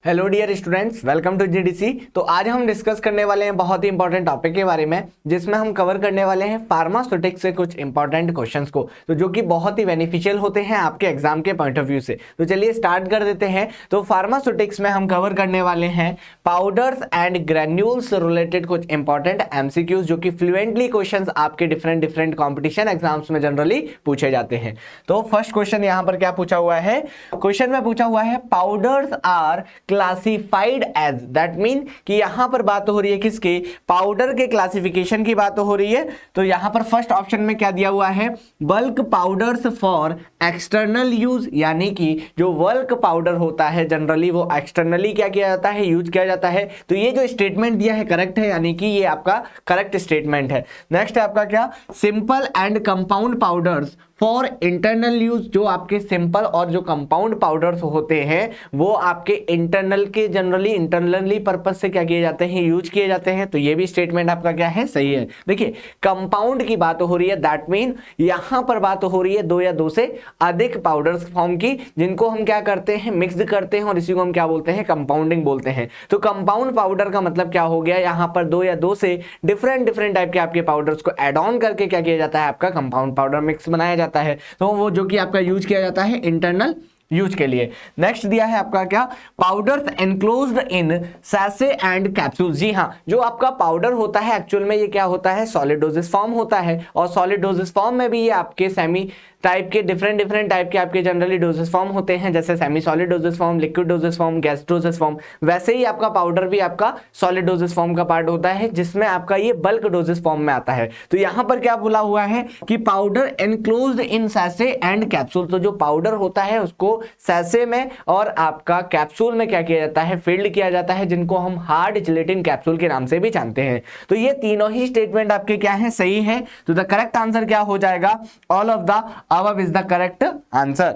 Hello dear students, welcome to GDC. तो आज हम डिस्कस करने वाले हैं बहुत ही इंपॉर्टेंट टॉपिक के बारे में, जिसमें हम कवर करने वाले हैं फार्मास्यूटिक्स से कुछ इंपॉर्टेंट क्वेश्चंस को, तो जो कि बहुत ही बेनिफिशियल होते हैं आपके एग्जाम के पॉइंट ऑफ व्यू से। तो चलिए स्टार्ट कर देते हैं। तो फार्मास्यूटिक्स में हम कवर करने वाले हैं पाउडर्स एंड ग्रेन्यूल्स रिलेटेड कुछ इंपॉर्टेंट एमसीक्यूज, जो कि फ्लुएंटली क्वेश्चंस आपके डिफरेंट कॉम्पिटिशन एग्जाम्स में जनरली पूछे जाते हैं। तो फर्स्ट क्वेश्चन यहाँ पर क्या पूछा हुआ है? क्वेश्चन में पूछा हुआ है powders are classified as, that mean कि यहां पर बात हो रही है किसके? पाउडर के क्लासिफिकेशन की बात हो रही है। तो यहां पर फर्स्ट ऑप्शन में क्या दिया हुआ है? Bulk powders for external use, यानी कि जो बल्क पाउडर होता है जनरली वो एक्सटर्नली क्या किया जाता है? यूज किया जाता है। तो ये जो स्टेटमेंट दिया है करेक्ट है, यानी कि ये आपका करेक्ट स्टेटमेंट है। नेक्स्ट है आपका क्या? Simple and compound powders for internal use, जो आपके सिंपल और जो कंपाउंड पाउडर्स होते हैं वो आपके इंटरनल के जनरली इंटरनली पर्पस से क्या किए जाते हैं? यूज किए जाते हैं। तो ये भी स्टेटमेंट आपका क्या है? सही है। देखिए कंपाउंड की बात हो रही है, दैट मीन यहां पर बात हो रही है दो या दो से अधिक पाउडर्स फॉर्म की, जिनको हम क्या करते हैं? मिक्स करते हैं, और इसी को हम क्या बोलते हैं? कंपाउंडिंग बोलते हैं। तो कंपाउंड पाउडर का मतलब क्या हो गया? यहां पर दो या दो से डिफरेंट टाइप के आपके पाउडर्स को एड ऑन करके क्या किया जाता है? आपका कंपाउंड पाउडर मिक्स बनाया जाता है। तो वो जो कि आपका यूज किया जाता है इंटरनल यूज के लिए। नेक्स्ट दिया है आपका क्या? Powders enclosed in sachet and capsule. जी हाँ, जो आपका पाउडर होता है एक्चुअल में ये क्या होता है? सॉलिड डोजेस फॉर्म होता है, और सॉलिड डोजेस फॉर्म में भी ये आपके सेमी टाइप के डिफरेंट टाइप के आपके जनरली डोजेस फॉर्म होते हैं, जैसे semi solid doses form, liquid doses form, gas doses form. वैसे ही आपका पाउडर भी आपका सॉलिड डोजेस फॉर्म का पार्ट होता है, जिसमें आपका ये बल्क डोजेस फॉर्म में आता है। तो यहां पर क्या बोला हुआ है कि powder enclosed in sachet and capsule. तो जो पाउडर होता है उसको सैशे में और आपका कैप्सूल में क्या किया जाता है? फील्ड किया जाता है, जिनको हम हार्ड जिलेटिन कैप्सूल के नाम से भी जानते हैं। तो ये तीनों ही स्टेटमेंट आपके क्या है? सही है। तो द करेक्ट आंसर क्या हो जाएगा? All of the above is the correct answer।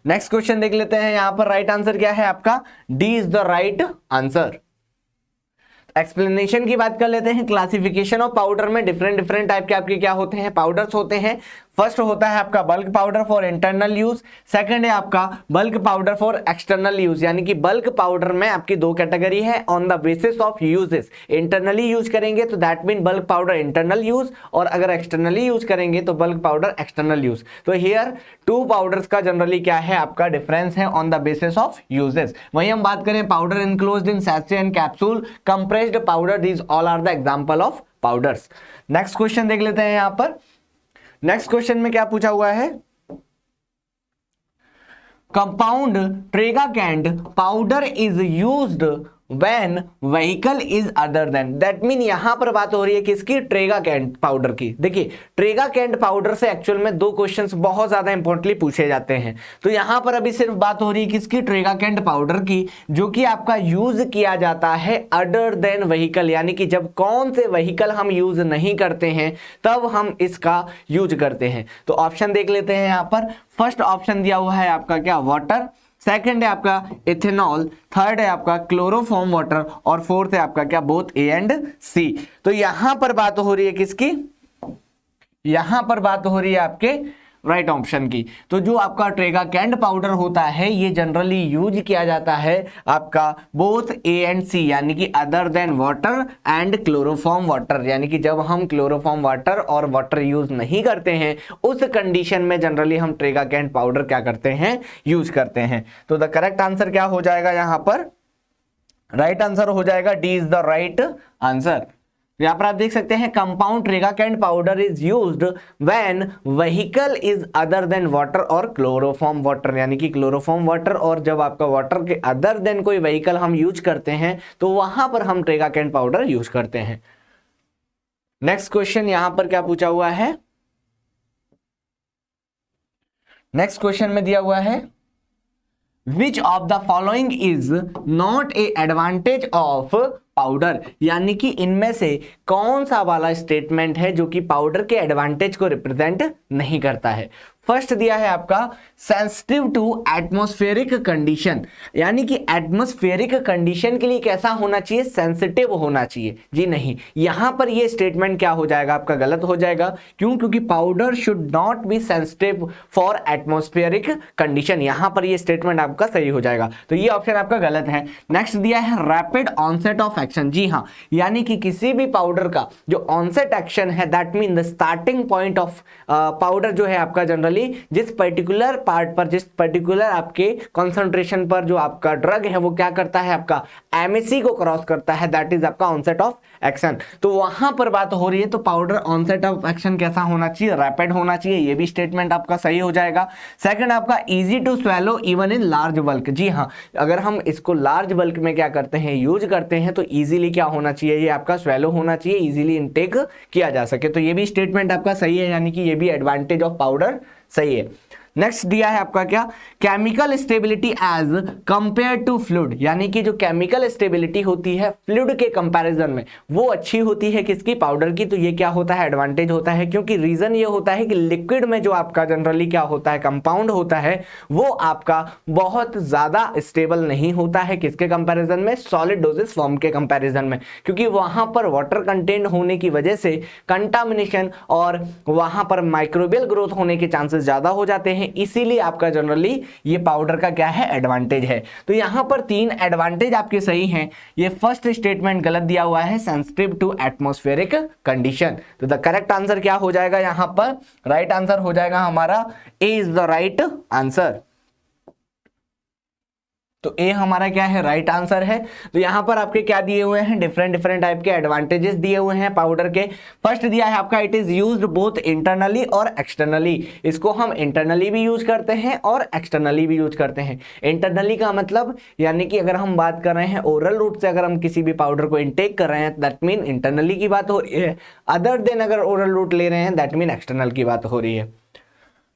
Next question देख लेते हैं। यहां पर राइट आंसर क्या है आपका? D is the right answer. Explanation की बात कर लेते हैं। क्लासिफिकेशन ऑफ पाउडर में डिफरेंट टाइप के आपके क्या होते हैं? पाउडर्स होते हैं। फर्स्ट होता है आपका bulk powder for internal use, second है आपका bulk powder for external use, यानी कि बल्क पाउडर में आपकी दो कैटेगरी है on the basis of uses. Internally use करेंगे तो that mean bulk powder internal use, और अगर एक्सटर्नली यूज करेंगे तो बल्क पाउडर एक्सटर्नल यूज। तो हियर टू पाउडर्स का जनरली क्या है? आपका डिफरेंस है on the basis of uses. वहीं हम बात करें powder enclosed in sachet and capsule, compressed powder, these all are the example of powders. Next question देख लेते हैं। यहां पर नेक्स्ट क्वेश्चन में क्या पूछा हुआ है? Compound tragacanth powder is used when vehicle is other than, that mean यहां पर बात हो रही है किसकी? ट्रेगाकैंड पाउडर की। देखिए ट्रेगाकैंड पाउडर से एक्चुअल में दो क्वेश्चंस बहुत ज्यादा इंपॉर्टेंटली पूछे जाते हैं। तो यहां पर अभी सिर्फ बात हो रही है किसकी? ट्रेगाकैंड पाउडर की, जो कि आपका यूज किया जाता है अदर देन व्हीकल, यानी कि जब कौन से व्हीकल हम यूज नहीं करते हैं तब हम इसका यूज करते हैं। तो ऑप्शन देख लेते हैं। यहां पर फर्स्ट ऑप्शन दिया हुआ है आपका क्या? वाटर, सेकंड है आपका इथेनॉल, थर्ड है आपका क्लोरोफॉर्म वाटर, और फोर्थ है आपका क्या? बोथ ए एंड सी। तो यहां पर बात हो रही है किसकी? यहां पर बात हो रही है आपके राइट ऑप्शन की। तो जो आपका ट्रेगाकैंड पाउडर होता है ये जनरली यूज किया जाता है आपका बोथ ए एंड सी, यानी कि other than water and chloroform water, यानी कि जब हम क्लोरोफॉर्म वाटर और वाटर यूज नहीं करते हैं उस कंडीशन में जनरली हम ट्रेगाकैंड पाउडर क्या करते हैं? यूज करते हैं। तो द करेक्ट आंसर क्या हो जाएगा? यहां पर राइट आंसर हो जाएगा D is the right answer. यहां पर आप देख सकते हैं compound tragacanth powder is used when vehicle is other than water और क्लोरोफॉर्म वाटर, यानी कि क्लोरोफॉर्म वाटर और जब आपका वाटर के अदर देन कोई व्हीकल हम यूज करते हैं तो वहां पर हम ट्रेगाकैंड पाउडर यूज करते हैं। नेक्स्ट क्वेश्चन यहां पर क्या पूछा हुआ है? नेक्स्ट क्वेश्चन में दिया हुआ है Which of the following is not a advantage of powder, यानी कि इनमें से कौन सा वाला स्टेटमेंट है जो कि पाउडर के एडवांटेज को रिप्रेजेंट नहीं करता है? फर्स्ट दिया है आपका सेंसिटिव टू एटमॉस्फेरिक कंडीशन, यानी कि एटमॉस्फेरिक कंडीशन के लिए कैसा होना चाहिए, सेंसिटिव होना चाहिए। जी नहीं, यहां पर ये स्टेटमेंट क्या हो जाएगा आपका, गलत हो जाएगा। क्यों? क्योंकि powder should not be sensitive for atmospheric condition, यहां पर ये स्टेटमेंट आपका सही हो जाएगा, तो ये ऑप्शन आपका गलत है। नेक्स्ट दिया है रैपिड ऑनसेट ऑफ एक्शन। जी हाँ, यानी कि किसी भी पाउडर का जो ऑनसेट एक्शन है, that mean the starting point of powder जो है आपका जनरली जिस पर्टिकुलर पार्ट पर, जिस पर्टिकुलर आपके कॉन्सेंट्रेशन पर जो आपका ड्रग है वो क्या करता है, आपका एमएसी को क्रॉस करता है, दैट इज आपका ऑनसेट ऑफ एक्शन। तो वहां पर बात हो रही है, तो पाउडर ऑनसेट ऑफ एक्शन कैसा होना चाहिए, रैपिड होना चाहिए, ये भी स्टेटमेंट आपका सही हो जाएगा। सेकंड आपका easy to swallow even in large bulk. जी हाँ, अगर हम इसको लार्ज बल्क में क्या करते हैं, यूज करते हैं, तो इजीली क्या होना चाहिए, ये आपका स्वेलो होना चाहिए, इजीली इनटेक किया जा सके, तो ये भी स्टेटमेंट आपका सही है, यानी कि ये भी एडवांटेज ऑफ पाउडर सही है। नेक्स्ट दिया है आपका क्या, chemical stability as compare to fluid, यानी कि जो केमिकल स्टेबिलिटी होती है फ्लूइड के कंपैरिजन में वो अच्छी होती है किसकी, पाउडर की। तो ये क्या होता है, एडवांटेज होता है, क्योंकि रीजन ये होता है कि लिक्विड में जो आपका जनरली क्या होता है, कंपाउंड होता है, वो आपका बहुत ज्यादा स्टेबल नहीं होता है, किसके कंपैरिजन में, सॉलिड डोजेस फॉर्म के कंपैरिजन में, क्योंकि वहां पर वाटर कंटेंट होने की वजह से कंटामिनेशन और वहां पर माइक्रोबियल ग्रोथ होने के चांसेस ज्यादा हो जाते हैं, इसीलिए आपका जनरली ये पाउडर का क्या है, एडवांटेज है। तो यहां पर 3 एडवांटेज आपके सही हैं, ये फर्स्ट स्टेटमेंट गलत दिया हुआ है, सेंसिटिव टू एटमॉस्फेरिक कंडीशन। तो द करेक्ट आंसर क्या हो जाएगा, यहां पर राइट आंसर हो जाएगा हमारा ए इज द राइट आंसर। तो ए हमारा क्या है, राइट आंसर है। तो यहां पर आपके क्या दिए हुए हैं, डिफरेंट टाइप के एडवांटेजेस दिए हुए हैं पाउडर के। फर्स्ट दिया है आपका it is used both internally और एक्सटर्नली, इसको हम इंटरनली भी यूज करते हैं और एक्सटर्नली भी यूज करते हैं। इंटरनली का मतलब यानी कि अगर हम बात कर रहे हैं ओरल रूट से, अगर हम किसी भी पाउडर को इनटेक कर रहे हैं, दैट मीन इंटरनली की बात हो रही है। अदर देन अगर ओरल रूट ले रहे हैं, दैट मीन एक्सटर्नल की बात हो रही है।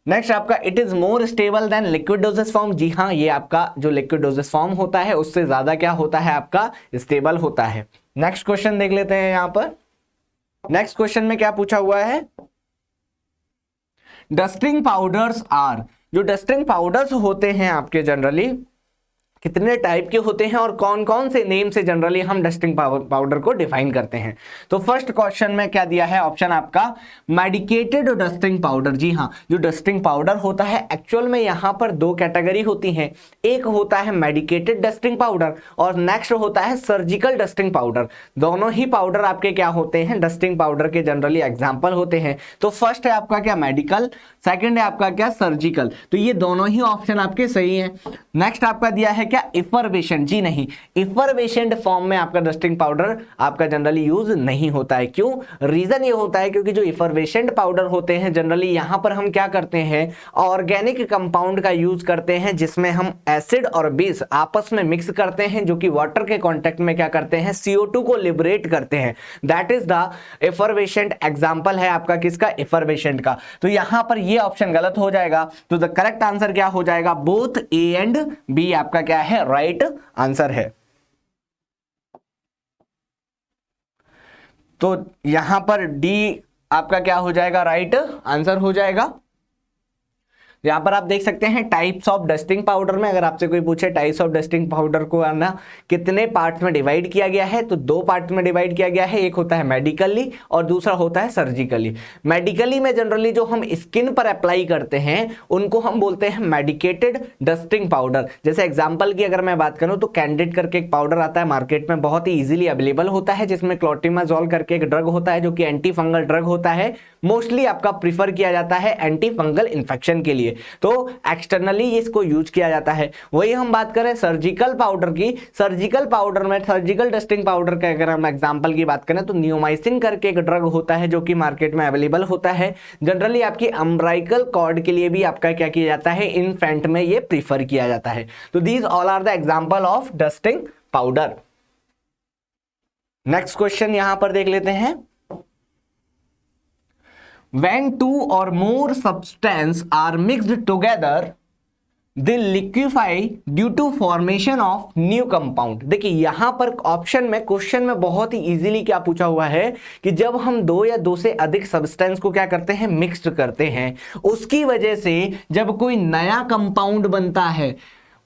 नेक्स्ट आपका it is more stable than liquid doses form. जी हाँ, ये आपका जो लिक्विड डोजेस फॉर्म होता है उससे ज्यादा क्या होता है, आपका स्टेबल होता है। नेक्स्ट क्वेश्चन देख लेते हैं यहां पर। नेक्स्ट क्वेश्चन में क्या पूछा हुआ है, डस्टिंग पाउडर्स आर, जो डस्टिंग पाउडर्स होते हैं आपके जनरली कितने टाइप के होते हैं और कौन कौन से नेम से जनरली हम डस्टिंग पाउडर को डिफाइन करते हैं। तो फर्स्ट क्वेश्चन में क्या दिया है, ऑप्शन आपका मेडिकेटेड डस्टिंग पाउडर। जी हाँ, जो डस्टिंग पाउडर होता है एक्चुअल में यहां पर 2 कैटेगरी होती हैं, एक होता है मेडिकेटेड डस्टिंग पाउडर और नेक्स्ट होता है सर्जिकल डस्टिंग पाउडर। दोनों ही पाउडर आपके क्या होते हैं, डस्टिंग पाउडर के जनरली एग्जाम्पल होते हैं। तो फर्स्ट है आपका क्या, मेडिकल, सेकेंड है आपका क्या, सर्जिकल। तो ये दोनों ही ऑप्शन आपके सही है। नेक्स्ट आपका दिया है क्या, इफरवेशेंट। जी नहीं, इफरवेशेंट फॉर्म में आपका डस्टिंग पाउडर आपका जनरली यूज नहीं होता है। क्यों? रीजन ये होता है क्योंकि जो इफरवेशेंट पाउडर होते हैं जनरली यहां पर हम क्या करते हैं, ऑर्गेनिक कंपाउंड का यूज करते हैं, जिसमें हम एसिड और बेस आपस में मिक्स करते हैं, जो कि वाटर के कांटेक्ट में क्या करते हैं, CO2 को लिबरेट करते हैं। दैट इज द इफरवेशेंट एग्जांपल है आपका किसका, इफरवेशेंट का। तो यहां पर ये ऑप्शन गलत हो जाएगा। तो द करेक्ट आंसर क्या हो जाएगा, बोथ ए एंड बी आपका क्या है, राइट आंसर है। तो यहां पर डी आपका क्या हो जाएगा, राइट आंसर हो जाएगा। यहां पर आप देख सकते हैं टाइप्स ऑफ डस्टिंग पाउडर में, अगर आपसे कोई पूछे टाइप्स ऑफ डस्टिंग पाउडर को ना कितने पार्ट्स में डिवाइड किया गया है, तो 2 पार्ट में डिवाइड किया गया है, एक होता है मेडिकली और दूसरा होता है सर्जिकली। मेडिकली में जनरली जो हम स्किन पर अप्लाई करते हैं उनको हम बोलते हैं मेडिकेटेड डस्टिंग पाउडर। जैसे एग्जाम्पल की अगर मैं बात करूं तो कैंडिड करके एक पाउडर आता है मार्केट में, बहुत ही इजीली अवेलेबल होता है, जिसमें क्लोटिमाजोल करके एक ड्रग होता है जो कि एंटी फंगल ड्रग होता है, मोस्टली आपका प्रीफर किया जाता है एंटी फंगल इंफेक्शन के लिए। तो एक्सटर्नली इसको यूज किया जाता है। वही हम बात करें सर्जिकल पाउडर की, सर्जिकल पाउडर में सर्जिकल डस्टिंग पाउडर का अगर हम एग्जांपल की बात करें तो नियोमाइसिन करके एक ड्रग होता है जो कि मार्केट में अवेलेबल होता है। जनरली आपकी अम्ब्राइकल कॉर्ड के लिए भी आपका क्या किया जाता है, इन्फेंट में ये प्रीफर किया जाता है। तो these all are the example of dusting powder. Next question यहां पर देख लेते हैं। When 2 or more substances are mixed together, they liquefy due to formation of new compound. देखिए यहां पर ऑप्शन में, क्वेश्चन में बहुत ही इजीली क्या पूछा हुआ है कि जब हम दो या दो से अधिक सब्सटेंस को क्या करते हैं, मिक्स्ड करते हैं, उसकी वजह से जब कोई नया कंपाउंड बनता है,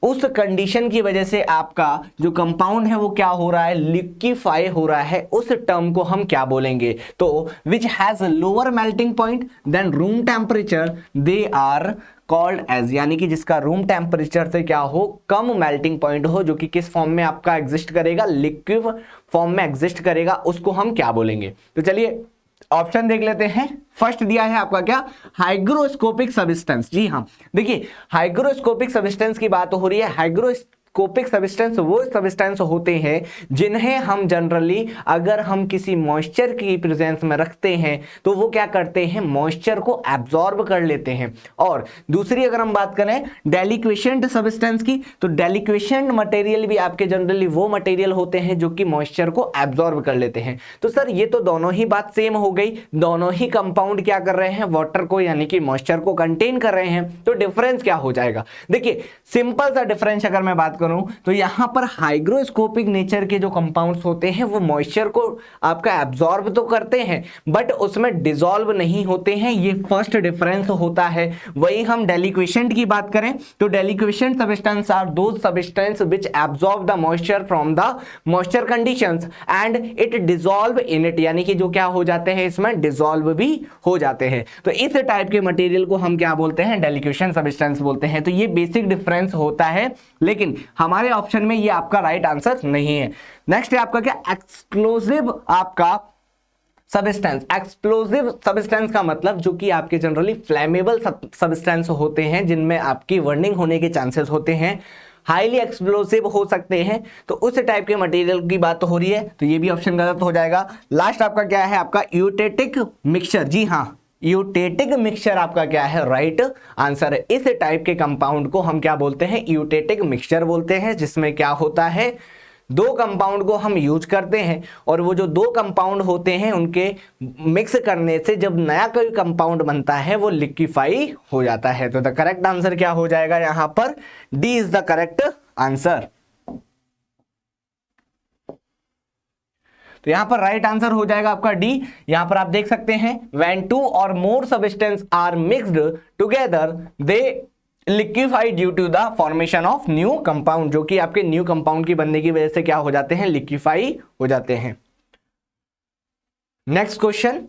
उस कंडीशन की वजह से आपका जो कंपाउंड है वो क्या हो रहा है, लिक्विफाई हो रहा है, उस टर्म को हम क्या बोलेंगे, तो which has lower melting point than room temperature they are called as, यानी कि जिसका रूम टेम्परेचर से क्या हो, कम मेल्टिंग पॉइंट हो, जो कि किस फॉर्म में आपका एग्जिस्ट करेगा, लिक्विड फॉर्म में एग्जिस्ट करेगा, उसको हम क्या बोलेंगे। तो चलिए ऑप्शन देख लेते हैं। फर्स्ट दिया है आपका क्या, हाइग्रोस्कोपिक सब्सटेंस। जी हाँ, देखिए हाइग्रोस्कोपिक सब्सटेंस की बात हो रही है। हाइग्रोस्कोपिक सब्सटेंस वो सब्सटेंस होते हैं जिन्हें हम जनरली अगर हम किसी मॉइस्चर की प्रेजेंस में रखते हैं तो वो क्या करते हैं, मॉइस्चर को एब्जॉर्ब कर लेते हैं। और दूसरी अगर हम बात करें डेलिक्वेशेंट सब्सटेंस की, तो डेलिक्वेशेंट मटेरियल भी आपके जनरली वो मटेरियल होते हैं जो कि मॉइस्चर को एब्जॉर्ब कर लेते हैं। तो सर ये तो दोनों ही बात सेम हो गई, दोनों ही कंपाउंड क्या कर रहे हैं, वाटर को यानी कि मॉइस्चर को कंटेन कर रहे हैं। तो डिफरेंस क्या हो जाएगा, देखिए सिंपल सा डिफरेंस अगर मैं बात करूं तो यहां पर हाइग्रोस्कोपिक नेचर के जो कंपाउंड्स होते हैं वो मॉइस्चर को आपका एब्जॉर्ब तो करते हैं बट उसमें डिसॉल्व नहीं होते हैं, ये फर्स्ट डिफरेंस होता है। वही हम डेलिक्वेशेंट की बात करें तो deliquescent substance are those substance which absorb the moisture from the moisture conditions and it dissolve in it, यानी कि जो क्या हो जाते हैं, इसमें डिसॉल्व भी हो जाते हैं। तो इस टाइप के मटेरियल को हम क्या बोलते हैं, डेलिक्वेशेंट सब्सटेंस बोलते हैं। तो ये बेसिक डिफरेंस होता है, लेकिन हमारे ऑप्शन में ये आपका राइट आंसर नहीं है। नेक्स्ट है आपका क्या, एक्सप्लोसिव आपका सब्सटेंस। एक्सप्लोसिव सब्सटेंस का मतलब जो कि आपके जनरली फ्लेमेबल सब्सटेंस होते हैं जिनमें आपकी बर्निंग होने के चांसेस होते हैं, हाईली एक्सप्लोसिव हो सकते हैं, तो उस टाइप के मटेरियल की बात हो रही है, तो ये भी ऑप्शन गलत हो जाएगा। लास्ट आपका क्या है, आपका यूटेटिक मिक्सचर। जी हाँ, यूटेटिक मिक्सचर आपका क्या है, राइट आंसर है। इस टाइप के कंपाउंड को हम क्या बोलते हैं, यूटेटिक मिक्सचर बोलते हैं, जिसमें क्या होता है, दो कंपाउंड को हम यूज करते हैं और वो जो दो कंपाउंड होते हैं उनके मिक्स करने से जब नया कोई कंपाउंड बनता है वो लिक्विफाई हो जाता है। तो द करेक्ट आंसर क्या हो जाएगा यहां पर, D is the correct answer. तो यहां पर राइट आंसर हो जाएगा आपका डी। यहां पर आप देख सकते हैं व्हेन टू और more substance are mixed together they liquefy due to the formation of new compound, जो कि आपके न्यू कंपाउंड की बनने की वजह से क्या हो जाते हैं, लिक्विफाई हो जाते हैं। नेक्स्ट क्वेश्चन,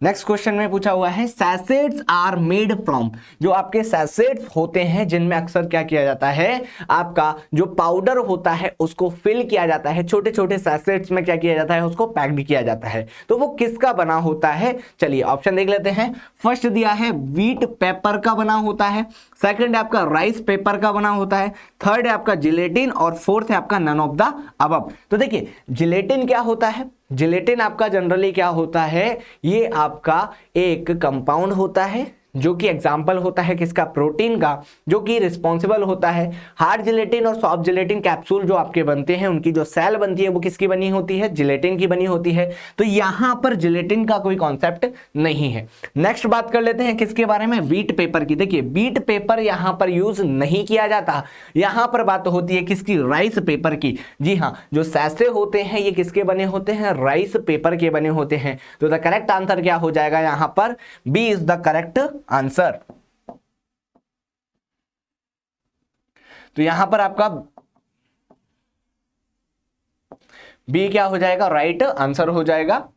नेक्स्ट क्वेश्चन में पूछा हुआ है सैसेट्स आर मेड फ्रॉम। जो आपके सैसेट्स होते हैं जिनमें अक्सर क्या किया जाता है, आपका जो पाउडर होता है उसको फिल किया जाता है, छोटे छोटे सैसेट्स में क्या किया जाता है, उसको पैक्ड किया जाता है, तो वो किसका बना होता है। चलिए ऑप्शन देख लेते हैं। फर्स्ट दिया है व्हीट पेपर का बना होता है, सेकंड है आपका राइस पेपर का बना होता है, थर्ड है आपका जिलेटिन और फोर्थ है आपका नन ऑफ द अबव। तो देखिए जिलेटिन क्या होता है, जिलेटिन आपका जनरली क्या होता है, ये आपका एक कंपाउंड होता है जो कि एग्जाम्पल होता है किसका, प्रोटीन का, जो कि रिस्पॉन्सिबल होता है हार्ड जिलेटिन और सॉफ्ट जिलेटिन कैप्सूल जो आपके बनते हैं उनकी जो सेल बनती है वो किसकी बनी होती है, जिलेटिन की बनी होती है। तो यहां पर जिलेटिन का कोई कॉन्सेप्ट नहीं है। नेक्स्ट बात कर लेते हैं किसके बारे में, व्हीट पेपर की। देखिए व्हीट पेपर यहां पर यूज नहीं किया जाता, यहां पर बात होती है किसकी, राइस पेपर की। जी हाँ, जो सैसे होते हैं ये किसके बने होते हैं, राइस पेपर के बने होते हैं। तो द करेक्ट आंसर क्या हो जाएगा यहां पर, B is the correct answer. तो यहां पर आपका बी क्या हो जाएगा, राइट आंसर हो जाएगा।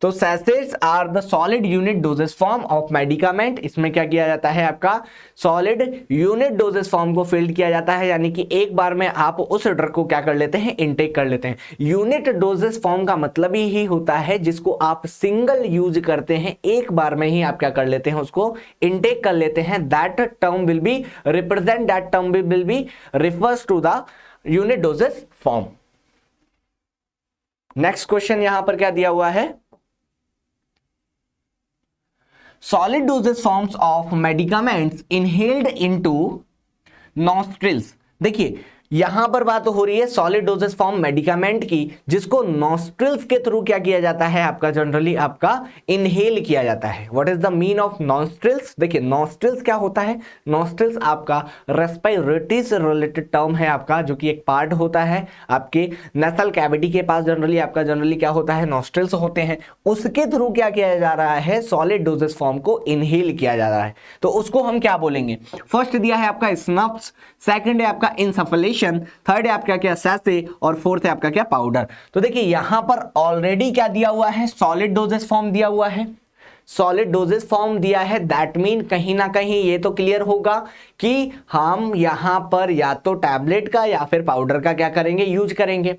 तो sachets are the solid unit doses form of medicament. इसमें क्या किया जाता है, आपका सॉलिड यूनिट डोजेस फॉर्म को फिल्ड किया जाता है, यानी कि एक बार में आप उस ड्रग को क्या कर लेते हैं, इनटेक कर लेते हैं। यूनिट डोजेस फॉर्म का मतलब ही होता है जिसको आप सिंगल यूज करते हैं, एक बार में ही आप क्या कर लेते हैं, उसको इनटेक कर लेते हैं। That term will be represent, that term will be refers to the unit doses form. Next question यहां पर क्या दिया हुआ है, solid dosage forms of medicaments inhaled into nostrils। देखिए यहां पर बात हो रही है सॉलिड डोजेस फॉर्म मेडिकामेंट की, जिसको नॉस्ट्रिल्स के थ्रू क्या किया जाता है आपका, जनरली आपका इनहेल किया जाता है। What is the mean of nostrils? देखिए नॉस्ट्रिल्स क्या होता है, नॉस्ट्रिल्स आपका रेस्पिरेटरी से रिलेटेड टर्म है आपका, जो कि एक पार्ट होता है आपके नेसल कैविटी के पास, जनरली क्या होता है, नॉस्ट्रिल्स होते हैं। उसके थ्रू क्या किया जा रहा है, सॉलिड डोजेस फॉर्म को इनहेल किया जा रहा है, तो उसको हम क्या बोलेंगे? फर्स्ट दिया है आपका स्नफ्स, सेकंड है आपका इनसफलेशन, थर्ड है आपका क्या सैसे, और फोर्थ है आपका क्या पाउडर। तो देखिए यहां पर ऑलरेडी क्या दिया हुआ है, सॉलिड डोजेस फॉर्म दिया हुआ है, सॉलिड डोजेस फॉर्म दिया है, दैट मीन कहीं ना कहीं ये तो क्लियर होगा कि हम यहां पर या तो टैबलेट का या फिर पाउडर का क्या करेंगे, यूज करेंगे।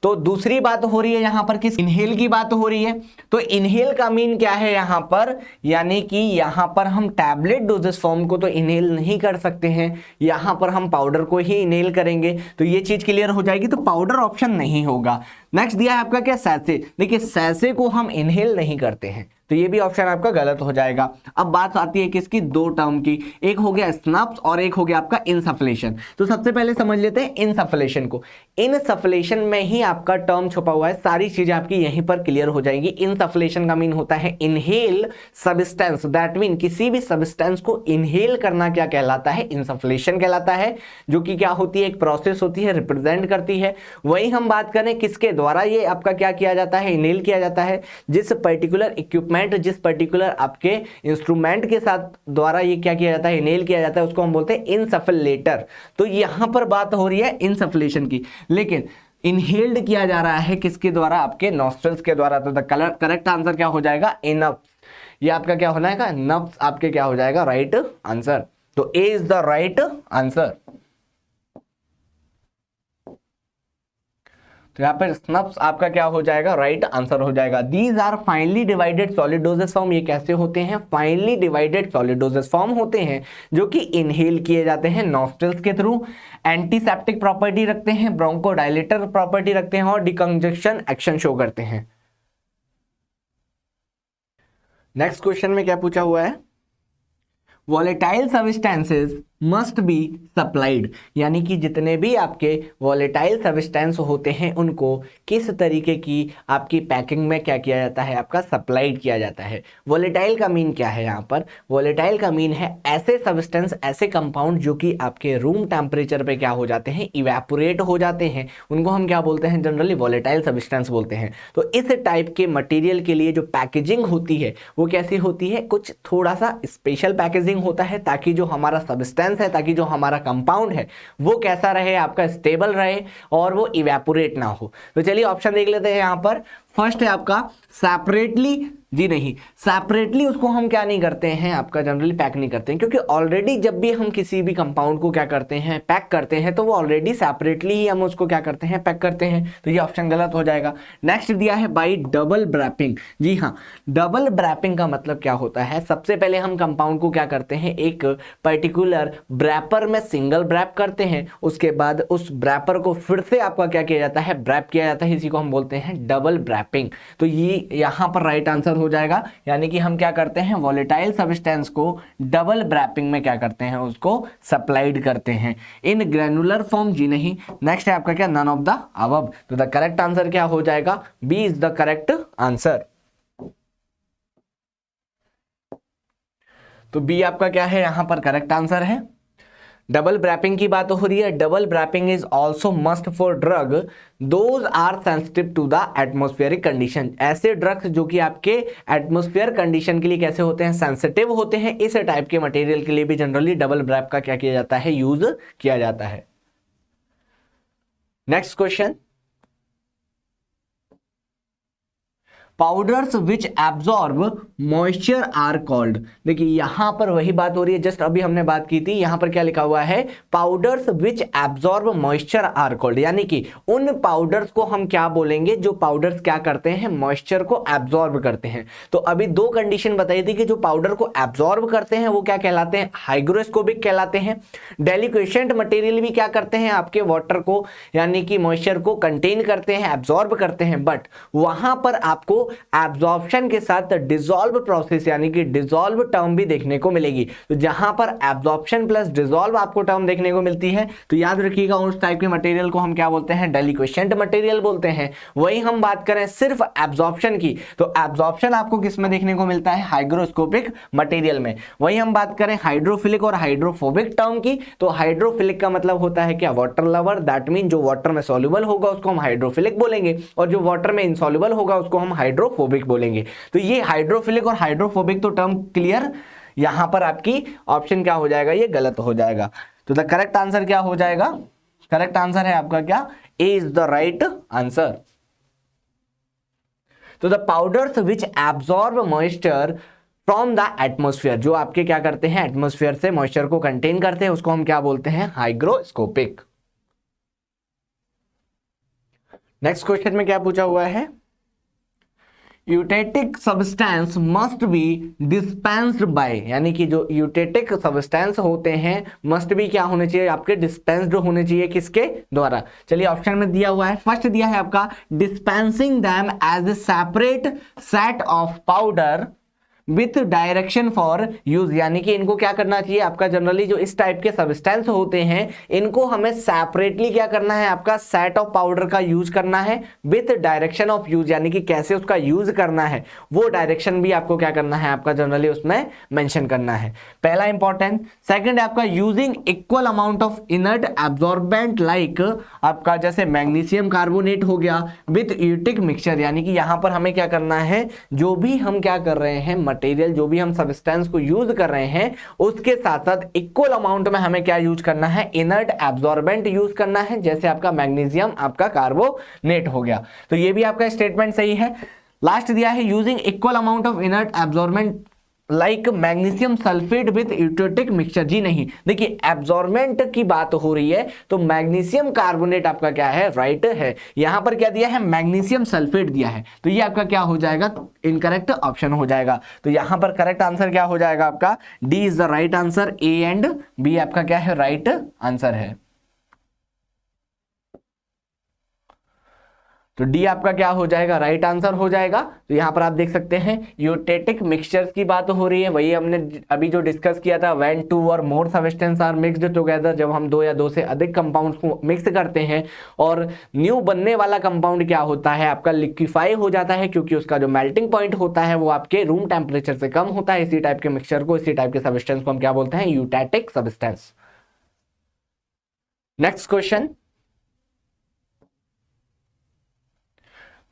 तो दूसरी बात हो रही है यहां पर किस, इनहेल की बात हो रही है। तो इनहेल का मीन क्या है यहां पर, यानी कि यहां पर हम टैबलेट डोजेस फॉर्म को तो इनहेल नहीं कर सकते हैं, यहां पर हम पाउडर को ही इनहेल करेंगे। तो ये चीज क्लियर हो जाएगी, तो पाउडर ऑप्शन नहीं होगा। नेक्स्ट दिया है आपका क्या, सैसे। देखिए सैसे को हम इनहेल नहीं करते हैं, तो ये भी ऑप्शन आपका गलत हो जाएगा। अब बात आती है किसकी, दो टर्म की, एक हो गया स्नफ्स और एक हो गया आपका इनसफलेशन। तो सबसे पहले समझ लेते हैं इनसफलेशन को। इनसफलेशन में ही आपका टर्म छुपा हुआ है, सारी चीजें आपकी यहीं पर क्लियर हो जाएंगी। इनसफलेशन का मीन होता है इनहेल सब्सटेंस, दैट मीन किसी भी सब्सटेंस को इनहेल करना क्या कहलाता है, इनसफलेशन कहलाता है, जो कि क्या होती है, एक प्रोसेस होती है, रिप्रेजेंट करती है। वही हम बात करें किसके द्वारा ये आपका क्या किया जाता है, इनहेल किया जाता है, जिस पर्टिकुलर इक्विपमेंट, जिस पर्टिकुलर आपके इंस्ट्रूमेंट के साथ द्वारा ये क्या किया जाता है, इनहेल किया जाता है, उसको हम बोलते हैं इनसफलेटर। तो यहां पर बात हो रही है इनसफलेशन की, लेकिन इनहेल्ड किया जा रहा है किसके द्वारा, आपके नॉस्ट्रल्स के द्वारा। तो द करेक्ट आंसर क्या हो जाएगा, इनफ। ये आपका क्या होना है, नफ्स आपके क्या हो जाएगा, राइट आंसर। तो ए इज द राइट आंसर। तो यहां पर स्नफ्स आपका क्या हो जाएगा, राइट आंसर हो जाएगा। These are finely divided solid doses form. ये कैसे होते हैं, finely divided solid doses form होते हैं, जो कि इनहेल किए जाते हैं नॉस्ट्रल्स के थ्रू। एंटीसेप्टिक प्रॉपर्टी रखते हैं, ब्रोंकोडायलेटर प्रॉपर्टी रखते हैं, और डिकंजक्शन एक्शन शो करते हैं। नेक्स्ट क्वेश्चन में क्या पूछा हुआ है, volatile substances must be supplied, यानी कि जितने भी आपके वॉलेटाइल सब्सटेंस होते हैं उनको किस तरीके की आपकी पैकिंग में क्या किया जाता है, आपका सप्लाइड किया जाता है। वॉलेटाइल का मीन क्या है यहाँ पर, वॉलेटाइल का मीन है ऐसे सब्सटेंस, ऐसे कंपाउंड जो कि आपके रूम टेम्परेचर पे क्या हो जाते हैं, इवेपोरेट हो जाते हैं, उनको हम क्या बोलते हैं, जनरली वॉलेटाइल सब्सटेंस बोलते हैं। तो इस टाइप के मटेरियल के लिए जो पैकेजिंग होती है वो कैसी होती है, कुछ थोड़ा सा स्पेशल पैकेजिंग होता है, ताकि जो हमारा सब्सटेंस है, ताकि जो हमारा कंपाउंड है वो कैसा रहे, आपका स्टेबल रहे और वो इवेपोरेट ना हो। तो चलिए ऑप्शन देख लेते हैं यहां पर। फर्स्ट है आपका सेपरेटली, जी नहीं, सेपरेटली उसको हम क्या नहीं करते हैं, आपका जनरली पैक नहीं करते हैं, क्योंकि ऑलरेडी जब भी हम किसी भी कंपाउंड को क्या करते हैं, पैक करते हैं, तो वो ऑलरेडी सेपरेटली ही हम उसको क्या करते हैं, पैक करते हैं। तो ये ऑप्शन गलत हो जाएगा। नेक्स्ट दिया है बाई डबल ब्रैपिंग। जी हाँ, डबल ब्रैपिंग का मतलब क्या होता है, सबसे पहले हम कंपाउंड को क्या करते हैं, एक पर्टिकुलर ब्रैपर में सिंगल ब्रैप करते हैं, उसके बाद उस ब्रैपर को फिर से आपका क्या किया जाता है, ब्रैप किया जाता है, इसी को हम बोलते हैं डबल ब्रैपिंग। तो ये यहां पर राइट आंसर हो जाएगा, यानी कि हम क्या करते हैं, वॉलेटाइल सब्सटेंस को डबल ब्रैपिंग में क्या करते हैं, उसको सप्लाइड करते हैं। इन ग्रैनुलर फॉर्म, जी नहीं। नेक्स्ट है आपका क्या, नन ऑफ द अबव। तो द करेक्ट आंसर क्या हो जाएगा, B is the correct answer. तो बी आपका क्या है, यहां पर करेक्ट आंसर है। डबल ब्रैपिंग की बात हो रही है। Double wrapping is also must for drug those are sensitive to the atmospheric condition. ऐसे ड्रग्स जो कि आपके एटमोस्फेयर कंडीशन के लिए कैसे होते हैं, सेंसिटिव होते हैं, इस टाइप के मटेरियल के लिए भी जनरली डबल ब्रैप का क्या किया जाता है, यूज किया जाता है। Next question, powders which absorb moisture are called. देखिए यहां पर वही बात हो रही है, जस्ट अभी हमने बात की थी, यहां पर क्या लिखा हुआ है, powders which absorb moisture are called, यानी कि उन पाउडर्स को हम क्या बोलेंगे, जो पाउडर्स क्या करते हैं, मॉइस्चर को एब्जॉर्ब करते हैं। तो अभी दो कंडीशन बताई थी कि जो पाउडर को एब्जॉर्ब करते हैं वो क्या कहलाते हैं, हाइग्रोस्कोपिक कहलाते हैं। डेलिक्वेशेंट मटेरियल भी क्या करते हैं, आपके वाटर को यानी कि मॉइस्चर को कंटेन करते हैं, एब्जॉर्ब करते हैं, बट वहां पर आपको एब्जॉर्प्शन के साथ डिसॉल्व प्रोसेस यानी कि डिसॉल्व टर्म भी देखने को मिलेगी। तो जहां पर एब्जॉर्प्शन प्लस डिसॉल्व आपको टर्म देखने को मिलती है तो याद रखिएगा उस टाइप के मटेरियल को हम क्या बोलते हैं, डेलिक्वेशेंट मटेरियल बोलते हैं। वही हम बात करें सिर्फ एब्जॉर्प्शन की तो एब्जॉर्प्शन आपको किस में देखने को मिलता है, हाइग्रोस्कोपिक मटेरियल में। वही हम बात करें हाइड्रोफिलिक और हाइड्रोफोबिक टर्म की तो हाइड्रोफिलिक का मतलब होता है क्या, वाटर लवर, दैट मीन जो वाटर में सॉल्युबल होगा उसको हम हाइड्रोफिलिक बोलेंगे और जो वाटर में इनसॉल्युबल होगा उसको हम हाइड्रोफोबिक बोलेंगे। तो ये हाइड्रोफिलिक और हाइड्रोफोबिक तो टर्म क्लियर, यहां पर आपकी ऑप्शन क्या हो जाएगा, ये गलत हो जाएगा। तो द करेक्ट आंसर क्या हो जाएगा, करेक्ट आंसर है आपका क्या, ए इज द राइट आंसर। तो the powders which absorb moisture from the atmosphere, जो आपके क्या करते हैं, एटमोस्फियर से मॉइस्चर को कंटेन करते हैं उसको हम क्या बोलते हैं, हाइग्रोस्कोपिक। नेक्स्ट क्वेश्चन में क्या पूछा हुआ है, eutectic substance must be dispensed by, यानी कि जो यूटेटिक सब्सटेंस होते हैं मस्ट बी क्या होने चाहिए, आपके डिस्पेंस्ड होने चाहिए, किसके द्वारा। चलिए ऑप्शन में दिया हुआ है, फर्स्ट दिया है आपका dispensing them as a separate set of powder with direction for use, यानी कि इनको क्या करना चाहिए आपका, जनरली जो इस टाइप के सब्सटेंस होते हैं इनको हमें सेपरेटली क्या करना है, आपका सेट ऑफ पाउडर का यूज करना है विथ डायरेक्शन ऑफ यूज, यानी कि कैसे उसका यूज करना है वो डायरेक्शन भी आपको क्या करना है, आपका जनरली उसमें मेंशन करना है, पहला इंपॉर्टेंट। सेकंड है आपका using equal amount of inert absorbent like आपका जैसे मैग्नीशियम कार्बोनेट हो गया विथ यूटिक मिक्सचर, यानी कि यहां पर हमें क्या करना है, जो भी हम क्या कर रहे हैं मटेरियल, जो भी हम सब्सटेंस को यूज कर रहे हैं उसके साथ साथ इक्वल अमाउंट में हमें क्या यूज करना है, इनर्ट एब्जॉर्बेंट यूज करना है, जैसे आपका मैग्नीशियम आपका कार्बोनेट हो गया। तो ये भी आपका स्टेटमेंट सही है। लास्ट दिया है using equal amount of inert absorbent like magnesium sulphate with eutectic mixture, जी नहीं, देखिए एब्जॉर्बेंट की बात हो रही है तो मैग्नीशियम कार्बोनेट आपका क्या है, राइट है। यहां पर क्या दिया है, मैग्नीशियम सल्फेट दिया है तो ये आपका क्या हो जाएगा, इनकरेक्ट ऑप्शन हो जाएगा। तो यहां पर करेक्ट आंसर क्या हो जाएगा आपका, D is the right answer, A and B आपका क्या है, राइट आंसर है। तो डी आपका क्या हो जाएगा, राइट आंसर हो जाएगा। तो यहां पर आप देख सकते हैं यूटेटिक मिक्सचर्स की बात हो रही है, वही हमने अभी जो डिस्कस किया था, व्हेन टू और more substance are mixed together, जब हम दो या दो से अधिक कंपाउंड्स को मिक्स करते हैं और न्यू बनने वाला कंपाउंड क्या होता है आपका, लिक्विफाई हो जाता है, क्योंकि उसका जो मेल्टिंग पॉइंट होता है वो आपके रूम टेम्परेचर से कम होता है। इसी टाइप के मिक्सचर को, इसी टाइप के सब्सटेंस को हम क्या बोलते हैं, eutectic substance. Next question,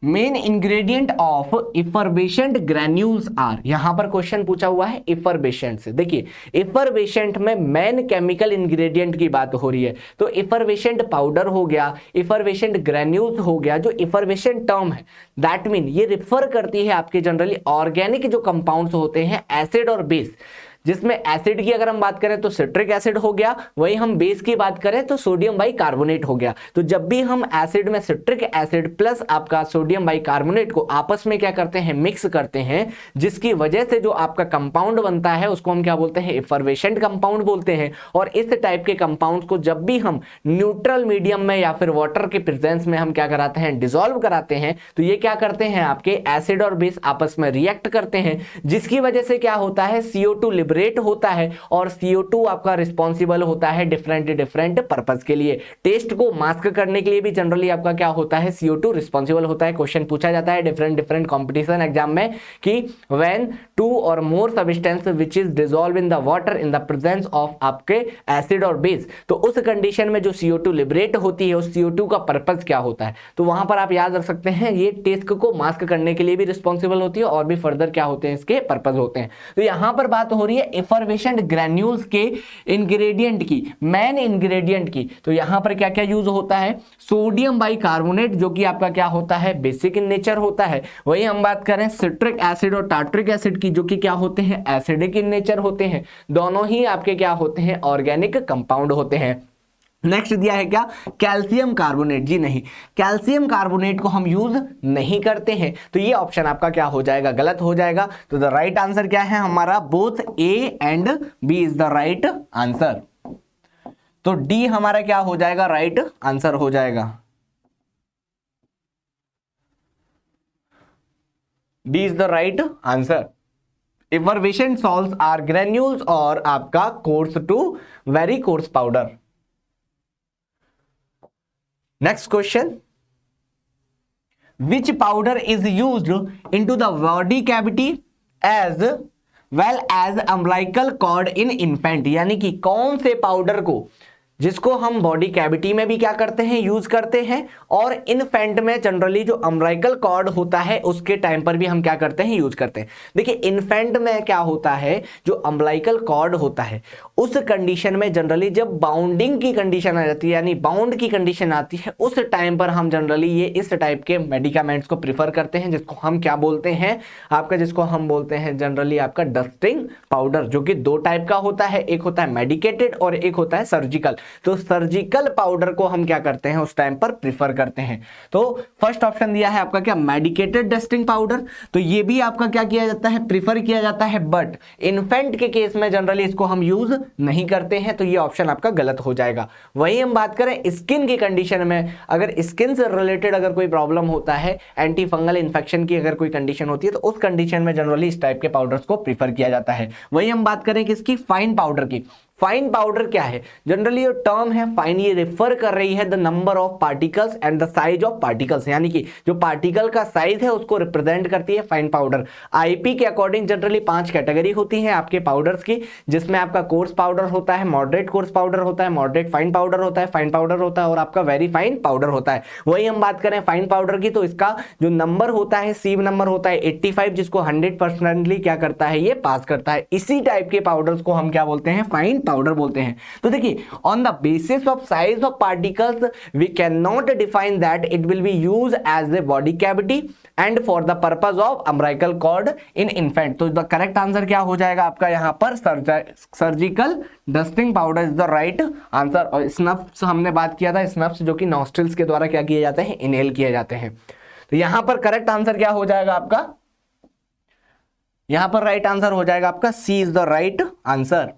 main ingredient of effervescent granules are, यहां पर क्वेश्चन पूछा हुआ है इफरवेशेंट से। देखिए इफरवेशेंट में मेन केमिकल इंग्रेडिएंट की बात हो रही है, तो इफरवेशेंट पाउडर हो गया, इफरवेशेंट ग्रैन्यूल्स हो गया। जो इफरवेशेंट टर्म है दैट मीन ये रिफर करती है आपके जनरली ऑर्गेनिक जो कंपाउंड्स होते हैं, एसिड और बेस, जिसमें एसिड की अगर हम बात करें तो सिट्रिक एसिड हो गया, वही हम बेस की बात करें तो सोडियम बाइकार्बोनेट हो गया। तो जब भी हम एसिड में सिट्रिक एसिड प्लस आपका सोडियम बाइकार्बोनेट को आपस में क्या करते हैं, मिक्स करते हैं, जिसकी वजह से जो आपका कंपाउंड बनता है उसको हम क्या बोलते हैं, इफरवेशेंट कंपाउंड बोलते हैं। और इस टाइप के कंपाउंड को जब भी हम न्यूट्रल मीडियम में या फिर वाटर के प्रेजेंस में हम क्या कराते हैं, डिसॉल्व कराते हैं, तो ये क्या करते हैं, आपके एसिड और बेस आपस में रिएक्ट करते हैं, जिसकी वजह से क्या होता है, CO2 लिबरेट होता है और CO2 आपका रिस्पॉन्सिबल होता है डिफरेंट पर्पस के लिए। टेस्ट को मास्क करने के लिए भी जनरली आपका क्या होता है, CO2 रिस्पॉन्सिबल होता है। क्वेश्चन पूछा जाता है डिफरेंट कॉम्पिटिशन एग्जाम में कि व्हेन टू और more substance which is dissolve in the water in the presence of आपके एसिड और बेस, तो उस कंडीशन में जो CO2 लिबरेट होती है उस CO2 का पर्पस क्या होता है, तो वहां पर आप याद रख सकते हैं ये टेस्ट को मास्क करने के लिए भी रिस्पॉन्सिबल होती है और भी फर्दर क्या होते हैं, इसके पर्पस होते हैं। तो यहां पर बात हो रही है इफरवेशेंट ग्रैन्यूल्स के इंग्रेडिएंट की, मेन इंग्रेडिएंट की। तो यहां पर क्या क्या यूज होता है, सोडियम बाइकार्बोनेट जो कि आपका क्या होता है, बेसिक इन नेचर होता है। वही हम बात करें सिट्रिक एसिड और टार्ट्रिक एसिड की, जो कि क्या होते हैं, एसिडिक इन नेचर होते हैं। दोनों ही आपके क्या होते हैं, ऑर्गेनिक कंपाउंड होते हैं। नेक्स्ट दिया है क्या, कैल्शियम कार्बोनेट, जी नहीं, कैल्शियम कार्बोनेट को हम यूज नहीं करते हैं, तो ये ऑप्शन आपका क्या हो जाएगा, गलत हो जाएगा। तो द राइट आंसर क्या है हमारा, both A and B is the right answer. तो डी हमारा क्या हो जाएगा, राइट आंसर हो जाएगा। D is the right answer. Effervescent salts are granules और आपका coarse to very coarse powder. Next question, which powder is used into the body cavity as well as umbilical cord in infant, यानी कि कौन से powder को जिसको हम body cavity में भी क्या करते हैं, यूज करते हैं, और इन्फेंट में जनरली जो अम्बिलिकल कॉर्ड होता है उसके टाइम पर भी हम क्या करते हैं, यूज करते हैं। देखिए इन्फेंट में क्या होता है, जो अम्बिलिकल कॉर्ड होता है उस कंडीशन में जनरली जब बाउंडिंग की कंडीशन आ जाती है, यानी बाउंड की कंडीशन आती है, उस टाइम पर हम जनरली ये इस टाइप के मेडिकामेंट्स को प्रीफर करते हैं, जिसको हम क्या बोलते हैं आपका, जिसको हम बोलते हैं जनरली आपका डस्टिंग पाउडर, जो कि दो टाइप का होता है, एक होता है मेडिकेटेड और एक होता है सर्जिकल। तो सर्जिकल पाउडर को हम क्या करते हैं उस टाइम पर प्रीफर करते हैं। तो फर्स्ट ऑप्शन दिया है आपका क्या, मेडिकेटेड डस्टिंग पाउडर, तो ये भी आपका क्या किया जाता है, प्रीफर किया जाता है, बट इन्फेंट के केस में जनरली इसको हम यूज नहीं करते हैं, तो ये ऑप्शन आपका गलत हो जाएगा। वही हम बात करें स्किन की कंडीशन में, अगर स्किन से रिलेटेड अगर कोई प्रॉब्लम होता है, एंटी फंगल इन्फेक्शन की अगर कोई कंडीशन होती है, तो उस कंडीशन में जनरली इस टाइप के पाउडर्स को प्रीफर किया जाता है। वही हम बात करें किसकी, फाइन पाउडर की। फाइन पाउडर क्या है, जनरली ये टर्म है फाइन, ये रेफर कर रही है the number of particles and the size of particles, यानी कि जो पार्टिकल का साइज है उसको रिप्रेजेंट करती है फाइन पाउडर। आईपी के अकॉर्डिंग जनरली 5 कैटेगरी होती है आपके पाउडर्स की, जिसमें आपका कोर्स पाउडर होता है, मॉडरेट कोर्स पाउडर होता है, मॉडरेट फाइन पाउडर होता है, फाइन पाउडर होता है, और आपका वेरी फाइन पाउडर होता है। वही हम बात करें फाइन पाउडर की, तो इसका जो नंबर होता है, सीव नंबर होता है 85, जिसको 100% क्या करता है, ये पास करता है। इसी टाइप के पाउडर्स को हम क्या बोलते हैं, फाइन पाउडर बोलते हैं। तो देखिए on the basis of size of particles we can not define that it will be use as a body cavity and for the purpose of umbilical cord in infant. तो the correct answer क्या हो जाएगा आपका यहां पर, surgical dusting powder is the right answer. और snuffs हमने बात किया था, स्नफ्स जो कि नॉस्ट्रिल्स के द्वारा क्या किए जाते हैं, इनहेल किए जाते हैं। तो यहां पर करेक्ट आंसर क्या हो जाएगा आपका, यहां पर राइट आंसर हो जाएगा आपका C is the right answer.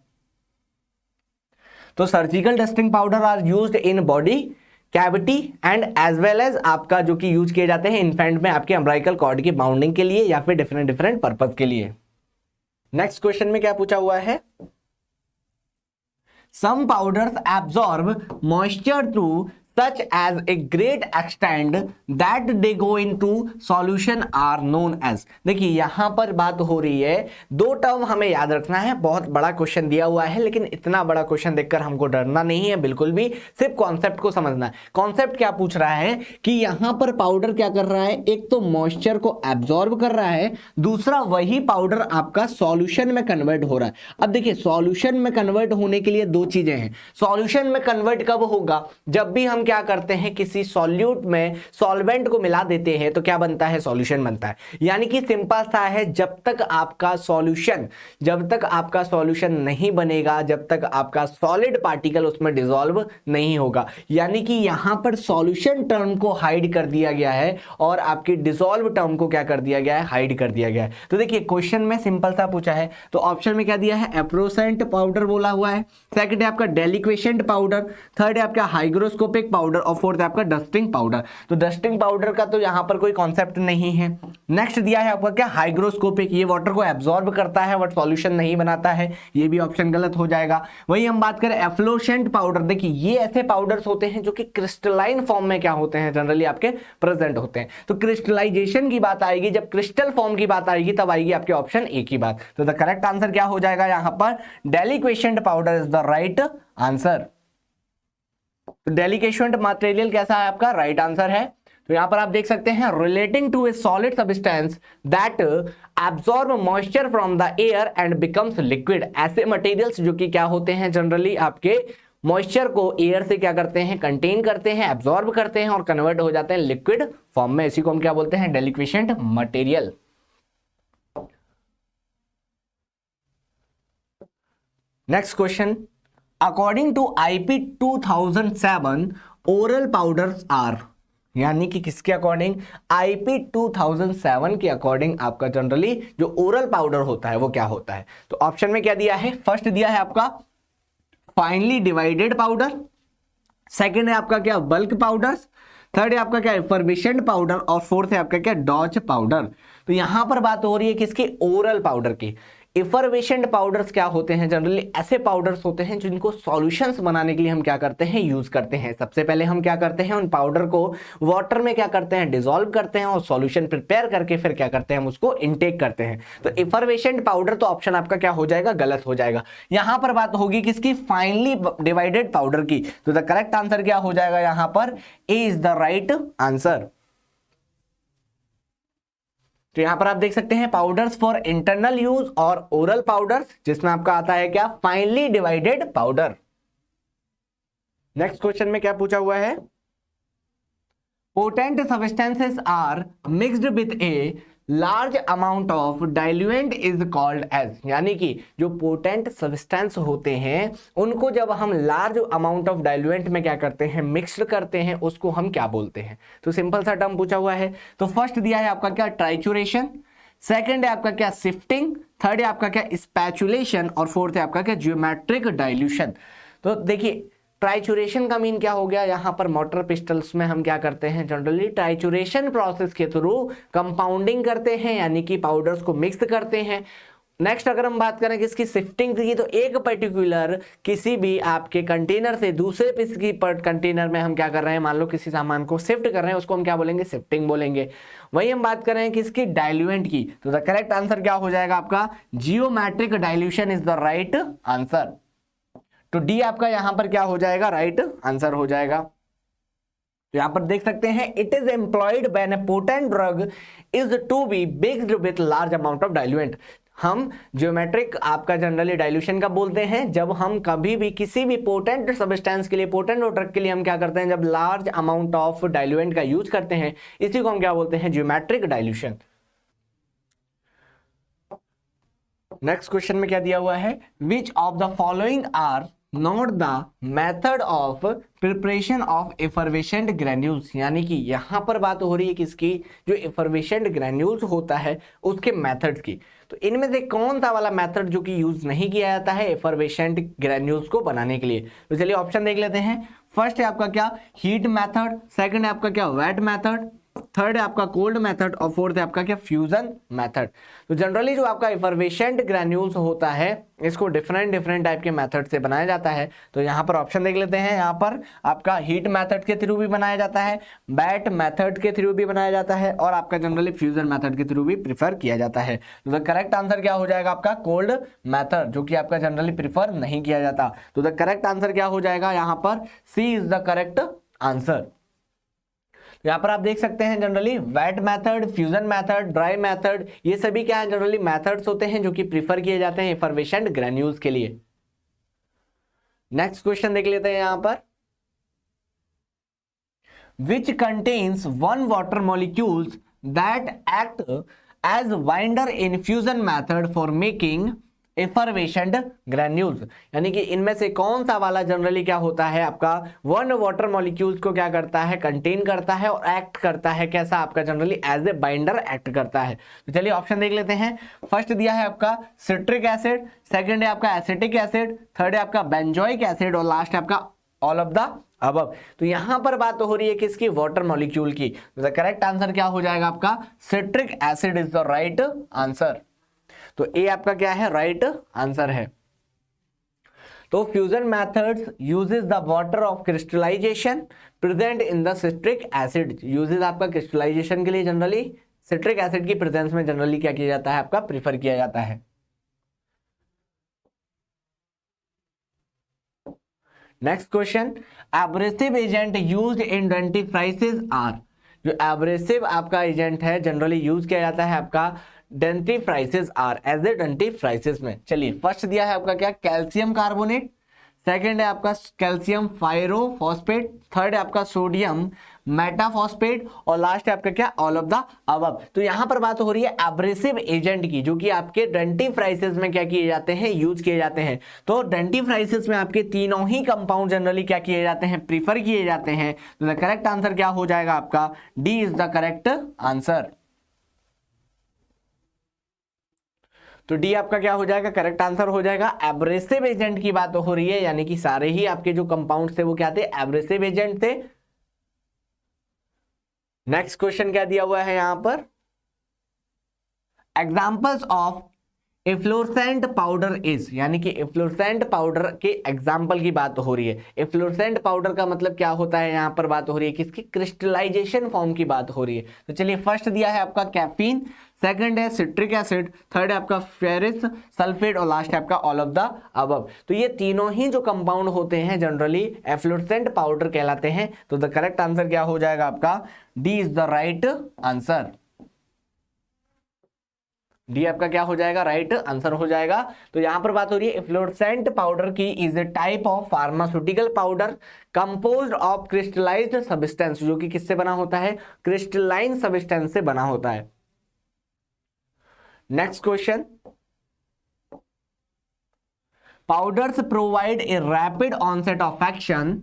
तो surgical dusting powder are used in body cavity and as well as आपका जो कि यूज किए जाते हैं इन्फेंट में आपके अम्बिलिकल कॉर्ड की बाउंडिंग के लिए या फिर डिफरेंट पर्पज के लिए। नेक्स्ट क्वेश्चन में क्या पूछा हुआ है, some powders absorb moisture through such as a great extent that they go into solution are known as। देखिए यहां पर बात हो रही है, दो टर्म हमें याद रखना है, बहुत बड़ा क्वेश्चन दिया हुआ है, लेकिन इतना बड़ा क्वेश्चन देखकर हमको डरना नहीं है बिल्कुल भी, सिर्फ कॉन्सेप्ट को समझना है। कॉन्सेप्ट क्या पूछ रहा है कि यहां पर पाउडर क्या कर रहा है, एक तो मॉइस्चर को एब्जॉर्ब कर रहा है, दूसरा वही पाउडर आपका सॉल्यूशन में कन्वर्ट हो रहा है। अब देखिए सॉल्यूशन में कन्वर्ट होने के लिए दो चीजें हैं। सॉल्यूशन में कन्वर्ट कब होगा, जब भी हम क्या करते हैं, किसी सॉल्यूट में सॉल्वेंट को मिला देते हैं तो क्या बनता है, सॉल्यूशन बनता है। यानी कि सिंपल सा है, जब तक आपका सॉल्यूशन नहीं बनेगा, जब तक आपका सॉलिड पार्टिकल उसमें डिसॉल्व नहीं होगा, यानी कि यहां पर सॉल्यूशन टर्म को हाइड कर दिया गया है और आपकी डिसॉल्व टर्म को क्या कर दिया गया है, हाइड कर दिया गया है। तो देखिए क्वेश्चन में सिंपल सा पूछा है, तो ऑप्शन में क्या दिया है, एप्रोसेंट पाउडर बोला हुआ है, सेकंड है आपका डेलिक्वेशेंट पाउडर, थर्ड है आपका हाइग्रोस्कोपिक पाउडर, और फोर्थ है आपका डस्टिंग पाउडर। तो डस्टिंग पाउडर का तो यहां पर कोई कॉन्सेप्ट नहीं है। नेक्स्ट दिया है आपका क्या, हाइग्रोस्कोपिक, ये वाटर को एब्जॉर्ब करता है बट सॉल्यूशन नहीं बनाता है, ये भी ऑप्शन गलत हो जाएगा। वही हम बात करें एफ्लोसेंट पाउडर, देखिए ये ऐसे पाउडर्स होते हैं जो कि क्रिस्टलाइन फॉर्म में क्या होते हैं, जनरली आपके प्रेजेंट होते हैं। तो क्रिस्टलाइजेशन की बात आएगी, जब क्रिस्टल फॉर्म की बात आएगी तब आएगी आपके ऑप्शन ए की बात। तो द करेक्ट आंसर क्या हो जाएगा यहां पर, deliquescent powder is the right answer. तो डेलिकेशेंट मटेरियल कैसा है आपका, राइट आंसर है। तो यहां पर आप देख सकते हैं, relating to a solid substance that absorb moisture from the air and becomes liquid. ऐसे मटेरियल्स जो कि क्या होते हैं, जनरली आपके मॉइस्चर को एयर से क्या करते हैं, कंटेन करते हैं, एब्जॉर्ब करते हैं और कन्वर्ट हो जाते हैं लिक्विड फॉर्म में, इसी को हम क्या बोलते हैं, deliquescent material. Next question, according to IP 2007 oral powders are, यानी कि किसके अकॉर्डिंग, आईपी 2007 के अकॉर्डिंग आपका जनरली जो ओरल पाउडर होता है वो क्या होता है। तो ऑप्शन में क्या दिया है, फर्स्ट दिया है आपका फाइनली डिवाइडेड पाउडर, सेकंड है आपका क्या, बल्क पाउडर्स, थर्ड है आपका क्या, एफर्बिशेंट पाउडर, और फोर्थ है आपका क्या, डॉच पाउडर। तो यहां पर बात हो रही है किसकी, ओरल पाउडर की। इफरवेशेंट पाउडर्स क्या होते हैं, जनरली ऐसे पाउडर्स होते हैं जिनको सॉल्यूशंस बनाने के लिए हम क्या करते हैं, यूज करते हैं। सबसे पहले हम क्या करते हैं, उन पाउडर को वाटर में क्या करते हैं, डिसॉल्व करते हैं और सॉल्यूशन प्रिपेयर करके फिर क्या करते हैं, हम उसको इनटेक करते हैं। तो इफरवेशेंट पाउडर, तो ऑप्शन आपका क्या हो जाएगा, गलत हो जाएगा। यहां पर बात होगी किसकी, फाइनली डिवाइडेड पाउडर की। तो द करेक्ट आंसर क्या हो जाएगा यहां पर, A is the right answer. तो यहां पर आप देख सकते हैं पाउडर्स फॉर इंटरनल यूज और ओरल पाउडर्स, जिसमें आपका आता है क्या, finely divided powder. Next question में क्या पूछा हुआ है, potent substances are mixed with a large amount of diluent is called as, यानी कि जो पोटेंट सब्सटेंस होते हैं उनको जब हम लार्ज अमाउंट ऑफ डाइल्यूएंट में क्या करते हैं, मिक्स्ड करते हैं, उसको हम क्या बोलते हैं। तो सिंपल सा टर्म पूछा हुआ है। तो फर्स्ट दिया है आपका क्या, ट्राइचुरेशन, सेकंड है आपका क्या, शिफ्टिंग, थर्ड है आपका क्या, स्पैचुलेशन, और फोर्थ है आपका क्या, ज्योमेट्रिक डाइल्यूशन। तो देखिए ट्राइचुरेशन का मीन क्या हो गया, यहां पर मोटर पिस्टल्स में हम क्या करते हैं, जनरली ट्राइचुरेशन प्रोसेस के थ्रू कंपाउंडिंग करते हैं, यानी कि पाउडर्स को मिक्स करते हैं। नेक्स्ट अगर हम बात करें किसकी, शिफ्टिंग की, तो एक पर्टिकुलर किसी भी आपके कंटेनर से दूसरे किसी कंटेनर में हम क्या कर रहे हैं, मान लो किसी सामान को शिफ्ट कर रहे हैं, उसको हम क्या बोलेंगे, शिफ्टिंग बोलेंगे। वही हम बात कर रहे हैं किसकी, डाइल्यूएंट की। तो द करेक्ट आंसर क्या हो जाएगा आपका, geometric dilution is the right answer. तो डी आपका यहां पर क्या हो जाएगा, राइट आंसर हो जाएगा। तो यहां पर देख सकते हैं, it is employed when a potent drug is to be mixed with large amount of diluent. हम ज्योमेट्रिक आपका जनरली डाइल्यूशन का बोलते हैं जब हम कभी भी किसी भी पोटेंट सब्सटेंस के लिए, पोटेंट ड्रग के लिए हम क्या करते हैं, जब लार्ज अमाउंट ऑफ डाइल्यूएंट का यूज करते हैं, इसी को हम क्या बोलते हैं, ज्योमेट्रिक डाइल्यूशन। नेक्स्ट क्वेश्चन में क्या दिया हुआ है, which of the following are not the method of preparation of effervescent granules, यानी कि यहां पर बात हो रही है किसकी, जो एफरवेशेंट ग्रेन्यूल्स होता है उसके मेथड्स की। तो इनमें से कौन सा वाला मेथड जो कि यूज नहीं किया जाता है एफरवेशेंट ग्रेन्यूल्स को बनाने के लिए। तो चलिए ऑप्शन देख लेते हैं। फर्स्ट है आपका क्या, हीट मेथड, सेकंड है आपका क्या, वेट मेथड, थर्ड है आपका कोल्ड मेथड, और फोर्थ है आपका क्या, फ्यूजन मेथड। तो जनरली जो आपका एफरवेशेंट ग्रैन्यूल्स होता है इसको डिफरेंट टाइप के मेथड से बनाया जाता है। तो यहां पर ऑप्शन देख लेते हैं, यहां पर आपका हीट मेथड के थ्रू भी बनाया जाता है, बैट मेथड के थ्रू भी बनाया जाता है, और आपका जनरली फ्यूजन मेथड के थ्रू भी प्रीफर किया जाता है। तो द करेक्ट आंसर क्या हो जाएगा आपका, कोल्ड मेथड, जो कि आपका जनरली प्रीफर नहीं किया जाता। तो द करेक्ट आंसर क्या हो जाएगा यहां पर, सी इज द करेक्ट आंसर। यहां पर आप देख सकते हैं generally wait method, fusion method, dry method, ये सभी क्या है, जनरली मेथड्स होते हैं जो कि प्रीफर किए जाते हैं एफरवेशेंट ग्रैन्यूल्स के लिए। नेक्स्ट क्वेश्चन देख लेते हैं यहां पर, which contains one water molecules that act as binder in fusion method for making effervescent granules, यानी कि इनमें से कौन सा वाला जनरली क्या होता है आपका, वन वाटर मॉलिक्यूल्स को क्या करता है, कंटेन करता है और एक्ट करता है कैसा, आपका generally as a binder act करता है। तो चलिए ऑप्शन देख लेते हैं। फर्स्ट दिया है आपका सिट्रिक एसिड, सेकंड है आपका एसिटिक एसिड, थर्ड है आपका बेंजोइक एसिड, और लास्ट है आपका ऑल ऑफ द अबव। तो यहां पर बात हो रही है किसकी, वाटर मॉलिक्यूल की। तो द करेक्ट आंसर क्या हो जाएगा आपका, citric acid is the right answer. तो ए आपका क्या है, राइट आंसर है। तो fusion methods uses the water of crystallization present in the citric acid, uses आपका क्रिस्टलाइजेशन के लिए जनरली सिट्रिक एसिड की प्रेजेंस में जनरली क्या किया जाता है, आपका प्रीफर किया जाता है। Next question, abrasive agent used in dentifrices are, जो एब्रेसिव आपका एजेंट है जनरली यूज किया जाता है आपका डेंटिफ्राइसिस आर, एज ए डेंटिफ्राइसिस में। चलिए फर्स्ट दिया है आपका क्या, कैल्शियम कार्बोनेट, सेकंड है आपका कैल्शियम फायरोफॉस्फेट, थर्ड है आपका सोडियम मेटाफॉस्फेट, और लास्ट है आपका क्या, ऑल ऑफ द अबव। तो यहां पर बात हो रही है एब्रेसिव एजेंट की, जो कि आपके डेंटिफ्राइसिस में क्या किए जाते हैं, यूज किए जाते हैं। तो डेंटिफ्राइसिस में आपके तीनों ही कंपाउंड जनरली क्या किए जाते हैं, प्रीफर किए जाते हैं। तो द करेक्ट आंसर क्या हो जाएगा आपका, D is the correct answer. तो डी आपका क्या हो जाएगा, करेक्ट आंसर हो जाएगा। एब्रेसिव एजेंट की बात हो रही है, यानी कि सारे ही आपके जो कंपाउंड थे वो क्या थे, एब्रेसिव एजेंट थे। नेक्स्ट क्वेश्चन क्या दिया हुआ है यहां पर, एग्जाम्पल्स ऑफ इफ्लोरेसेंट पाउडर इज, यानी कि इफ्लोरेसेंट पाउडर के एग्जाम्पल की बात हो रही है। इफ्लोरेसेंट पाउडर का मतलब क्या होता है, यहां पर बात हो रही है किसकी, क्रिस्टलाइजेशन फॉर्म की बात हो रही है। तो चलिए फर्स्ट दिया है आपका कैफीन, सेकंड है सिट्रिक एसिड, थर्ड है आपका फेरिस सल्फेट और लास्ट है आपका ऑल ऑफ द अबव। तो ये तीनों ही जो कंपाउंड होते हैं जनरली एफ्लोरेसेंट पाउडर कहलाते हैं। तो द करेक्ट आंसर क्या हो जाएगा आपका, D is the right answer. D आपका क्या हो जाएगा, राइट आंसर हो जाएगा। तो यहां पर बात हो रही है इफ्लोरेसेंट पाउडर की, is a type of pharmaceutical powder composed of crystallised substance, जो कि किससे बना होता है, क्रिस्टलाइन सब्सटेंस से बना होता है। Next question, powders provide a rapid onset of action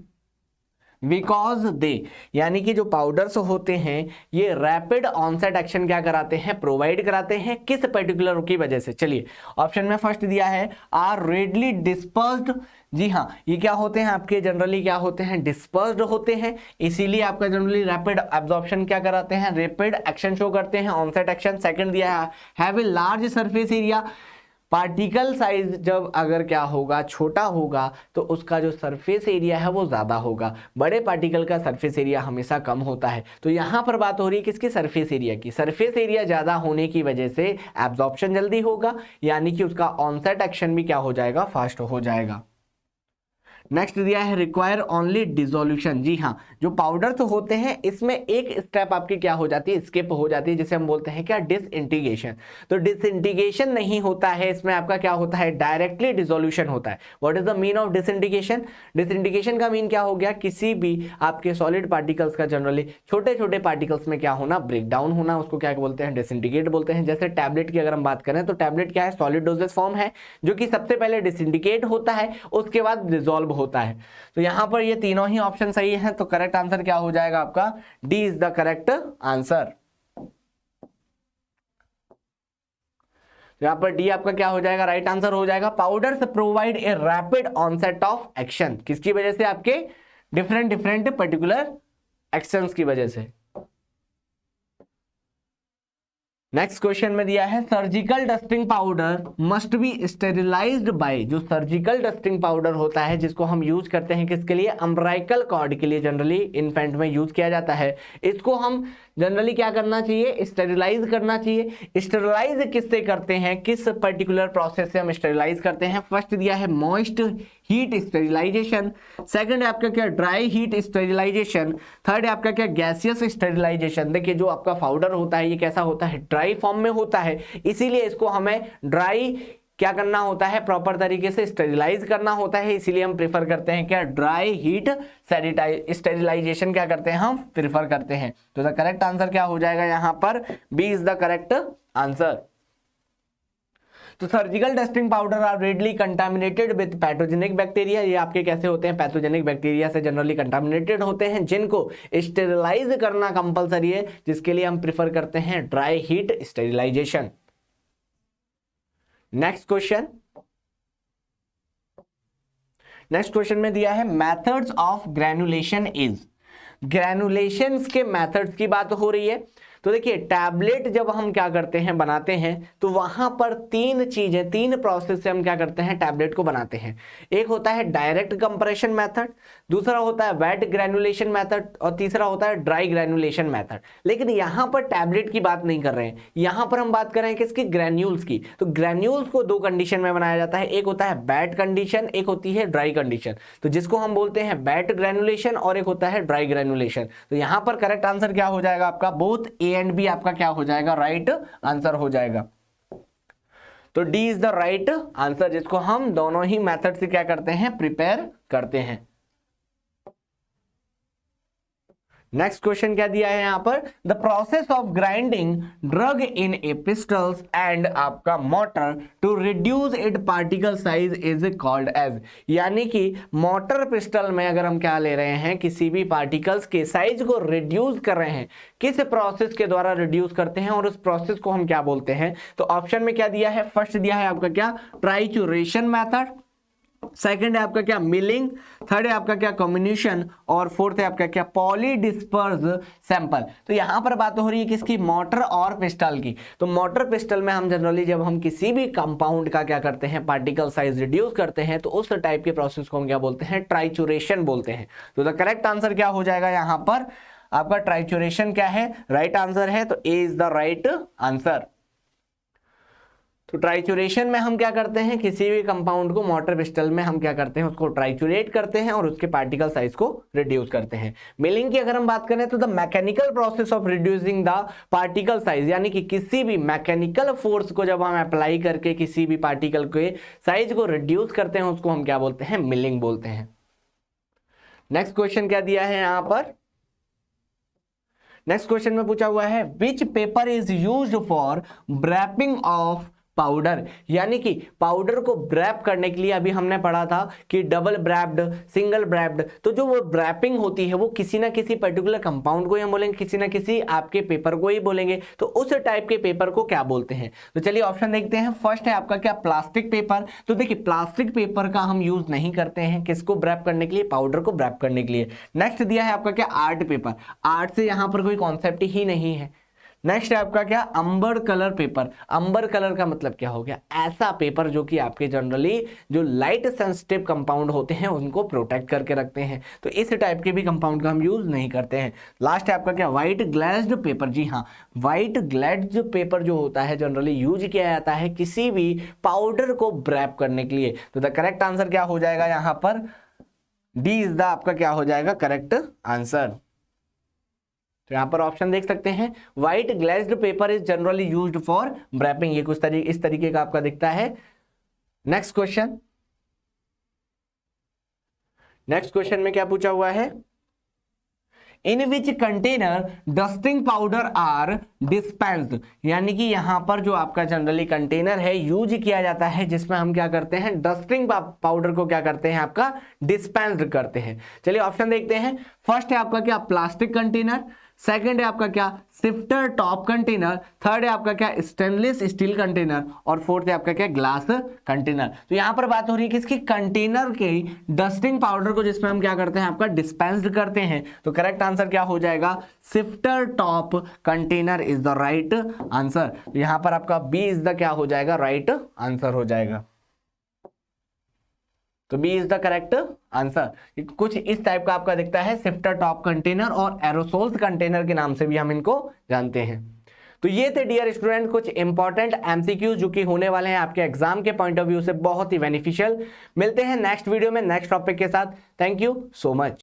because they, यानी कि जो पाउडर्स होते हैं ये रैपिड ऑनसेट एक्शन क्या कराते हैं, प्रोवाइड कराते हैं, किस पर्टिकुलर की वजह से। चलिए ऑप्शन में फर्स्ट दिया है आर रेडली डिस्पर्स्ड, जी हाँ ये क्या होते हैं आपके, जनरली क्या होते हैं, डिस्पर्स्ड होते हैं, इसीलिए आपका जनरली रैपिड एब्जॉर्प्शन क्या कराते हैं, रैपिड एक्शन शो करते हैं, ऑनसेट एक्शन। सेकंड दिया है have a large surface area, particle size जब अगर क्या होगा, छोटा होगा तो उसका जो सरफेस एरिया है वो ज्यादा होगा, बड़े पार्टिकल का सरफेस एरिया हमेशा कम होता है। तो यहां पर बात हो रही है किसकी, सरफेस एरिया की। सरफेस एरिया ज्यादा होने की वजह से एब्जॉर्प्शन जल्दी होगा, यानी कि उसका ऑनसेट एक्शन भी क्या हो जाएगा, फास्ट हो जाएगा। नेक्स्ट दिया है रिक्वायर ओनली डिसोल्यूशन, जी हाँ जो पाउडर्स होते हैं इसमें एक स्टेप आपकी क्या हो जाती है, स्किप हो जाती है, जिसे हम बोलते हैं क्या, डिसइंटीग्रेशन। तो डिसइंटीग्रेशन नहीं होता है इसमें, आपका क्या होता है, डायरेक्टली डिसोल्यूशन होता है। What is the mean of disintegration, disintegration का मीन क्या हो गया, किसी भी आपके सॉलिड पार्टिकल्स का जनरली छोटे छोटे पार्टिकल्स में क्या होना, ब्रेक डाउन होना, उसको क्या बोलते हैं, डिसइंटीग्रेट बोलते हैं। जैसे टैबलेट की अगर हम बात करें तो टैबलेट क्या है, सॉलिड डोजेज फॉर्म है, जो कि सबसे पहले डिसइंटीग्रेट होता है, उसके बाद डिसॉल्व होता है। तो यहां पर ये तीनों ही ऑप्शन सही हैं, तो करेक्ट आंसर क्या हो जाएगा आपका, D is the correct answer. यहां पर डी आपका क्या हो जाएगा, राइट आंसर हो जाएगा। Powders provide a rapid onset of action, किसकी वजह से, आपके डिफरेंट डिफरेंट पर्टिकुलर एक्शंस की वजह से। नेक्स्ट क्वेश्चन में दिया है surgical dusting powder must be sterilized by, जो सर्जिकल डस्टिंग पाउडर होता है जिसको हम यूज करते हैं किसके लिए, अम्ब्राइकल कॉर्ड के लिए जनरली इन्फेंट में यूज किया जाता है। इसको हम जनरली क्या करना चाहिए, स्टेरिलाइज करना चाहिए। स्टेरिलाइज किससे करते हैं, किस पर्टिकुलर प्रोसेस से हम स्टेरिलाइज करते हैं। फर्स्ट दिया है मॉइस्ट हीट स्टेरिलाइजेशन, सेकंड है आपका क्या, ड्राई हीट स्टेरिलाइजेशन, थर्ड है आपका क्या, गैसियस स्टेरिलाइजेशन। देखिए जो आपका पाउडर होता है ये कैसा होता है, ड्राई फॉर्म में होता है, इसीलिए इसको हमें ड्राई क्या करना होता है, प्रॉपर तरीके से स्टेरिलाइज करना होता है, इसीलिए हम प्रेफर करते हैं क्या, ड्राई हीट स्टेरिलाइजेशन क्या करते हैं, हम प्रेफर करते हैं। तो द करेक्ट आंसर क्या हो जाएगा यहां पर, B is the correct answer. तो surgical dusting powder are readily contaminated with pathogenic bacteria, ये आपके कैसे होते हैं, पैथोजेनिक बैक्टीरिया से जनरली कंटामिनेटेड होते हैं, जिनको स्टेरिलाइज करना कंपलसरी है, जिसके लिए हम प्रेफर करते हैं dry heat sterilization. Next question, next question में दिया है methods of granulation is, granulations के मेथड्स की बात हो रही है। तो देखिए टैबलेट जब हम क्या करते हैं, बनाते हैं, तो वहां पर तीन चीजें, तीन प्रोसेस से हम क्या करते हैं, टैबलेट को बनाते हैं। एक होता है डायरेक्ट कंप्रेशन मेथड, दूसरा होता है वेट ग्रैनुलेशन मेथड, और तीसरा होता है ड्राई ग्रैनुलेशन मेथड। लेकिन यहां पर टैबलेट की बात नहीं कर रहे हैं, यहां पर हम बात कर रहे हैं किसकी, ग्रैन्यूल्स की। तो ग्रैन्यूल्स को दो कंडीशन में बनाया जाता है, एक होता है वेट कंडीशन, एक होती है ड्राई कंडीशन। तो जिसको हम बोलते हैं वेट ग्रैनुलेशन और एक होता है ड्राई ग्रैनुलेशन। तो यहां पर करेक्ट आंसर क्या हो जाएगा आपका, बोथ ए एंड बी आपका क्या हो जाएगा, राइट आंसर हो जाएगा। तो D is the right answer, जिसको हम दोनों ही मेथड से क्या करते हैं, प्रिपेयर करते हैं। नेक्स्ट क्वेश्चन क्या दिया है यहां पर, the process of grinding drug in a pestles and आपका mortar to reduce it particle size is called as, यानी कि मोटर पिस्टल में अगर हम क्या ले रहे हैं, किसी भी पार्टिकल्स के साइज को रिड्यूस कर रहे हैं, किस प्रोसेस के द्वारा रिड्यूस करते हैं और उस प्रोसेस को हम क्या बोलते हैं। तो ऑप्शन में क्या दिया है, फर्स्ट दिया है आपका क्या, ट्राइचुरेशन मेथड, सेकंड है आपका क्या मिलिंग, थर्ड है आपका क्या कम्युनिशन, और फोर्थ है आपका क्या पॉली डिस्पर्स सैंपल। तो यहां पर बात हो रही है किसकी, मोटर और पिस्टल की। तो मोटर पिस्टल में हम जनरली जब हम किसी भी कंपाउंड का क्या करते हैं, पार्टिकल साइज रिड्यूस करते हैं, तो उस टाइप के प्रोसेस को हम क्या बोलते हैं, ट्राइचुरेशन बोलते हैं। तो द करेक्ट आंसर क्या हो जाएगा यहां पर आपका, ट्राइचुरेशन क्या है, राइट आंसर है। तो ए इज द राइट आंसर। तो ट्राइचुरेशन में हम क्या करते हैं, किसी भी कंपाउंड को मोटर पिस्टल में हम क्या करते हैं, उसको ट्राइचुरेट करते हैं और उसके पार्टिकल साइज को रिड्यूस करते हैं। मिलिंग की अगर हम बात करें तो the mechanical process of reducing the particle size, यानी कि किसी भी मैकेनिकल फोर्स को जब हम अप्लाई करके किसी भी पार्टिकल के साइज को रिड्यूस करते हैं, उसको हम क्या बोलते हैं, मिलिंग बोलते हैं। नेक्स्ट क्वेश्चन क्या दिया है यहां पर, नेक्स्ट क्वेश्चन में पूछा हुआ है which paper is used for wrapping of powder, यानी कि पाउडर को ब्रैप करने के लिए अभी हमने पढ़ा था कि डबल ब्रैप्ड, सिंगल ब्रैप्ड। तो जो वो ब्रैपिंग होती है वो किसी ना किसी पर्टिकुलर कंपाउंड को ही हम बोलेंगे, किसी ना किसी आपके पेपर को ही बोलेंगे। तो उस टाइप के पेपर को क्या बोलते हैं। तो चलिए ऑप्शन देखते हैं। फर्स्ट है आपका क्या प्लास्टिक पेपर। तो देखिए प्लास्टिक पेपर का हम यूज नहीं करते हैं, किसको ब्रैप करने के लिए, पाउडर को ब्रैप करने के लिए। नेक्स्ट दिया है आपका क्या आर्ट पेपर, आर्ट से यहां पर कोई कॉन्सेप्ट ही नहीं है। नेक्स्ट है आपका क्या अंबर कलर पेपर। अंबर कलर का मतलब क्या हो गया, ऐसा पेपर जो कि आपके जनरली जो लाइट सेंसिटिव कंपाउंड होते हैं उनको प्रोटेक्ट करके रखते हैं। तो इस टाइप के भी कंपाउंड का हम यूज नहीं करते हैं। लास्ट है आपका क्या व्हाइट ग्लेज्ड पेपर। जी हाँ, व्हाइट ग्लेज्ड पेपर जो होता है जनरली यूज किया जाता है किसी भी पाउडर को ब्रैप करने के लिए। तो द करेक्ट आंसर क्या हो जाएगा यहां पर, डी इज द आपका क्या हो जाएगा करेक्ट आंसर। तो यहां पर ऑप्शन देख सकते हैं, white glazed paper is generally used for wrapping. ये कुछ इस तरीके का आपका दिखता है। नेक्स्ट क्वेश्चन, नेक्स्ट क्वेश्चन में क्या पूछा हुआ है, in which container dusting powder are dispensed, यानी कि यहां पर जो आपका जनरली कंटेनर है यूज किया जाता है जिसमें हम क्या करते हैं, डस्टिंग पाउडर को क्या करते हैं आपका डिस्पेंस्ड करते हैं। चलिए ऑप्शन देखते हैं। फर्स्ट है आपका क्या प्लास्टिक कंटेनर, सेकंड है आपका क्या सिफ्टर टॉप कंटेनर, थर्ड है आपका क्या स्टेनलेस स्टील कंटेनर, और फोर्थ है आपका क्या ग्लास कंटेनर। तो यहां पर बात हो रही है किसकी, कंटेनर के डस्टिंग पाउडर को जिसमें हम क्या करते हैं आपका डिस्पेंस्ड करते हैं। तो करेक्ट आंसर क्या हो जाएगा, sifter top container is the right answer. तो यहां पर आपका बी इज द क्या हो जाएगा, राइट आंसर हो जाएगा। तो B is the correct answer. कुछ इस टाइप का आपका दिखता है, सिफ्टर टॉप कंटेनर और एरोसोल्स कंटेनर के नाम से भी हम इनको जानते हैं। तो ये थे डियर स्टूडेंट कुछ इंपॉर्टेंट एमसीक्यू जो कि होने वाले हैं आपके एग्जाम के पॉइंट ऑफ व्यू से बहुत ही बेनिफिशियल। मिलते हैं नेक्स्ट वीडियो में नेक्स्ट टॉपिक के साथ। Thank you so much.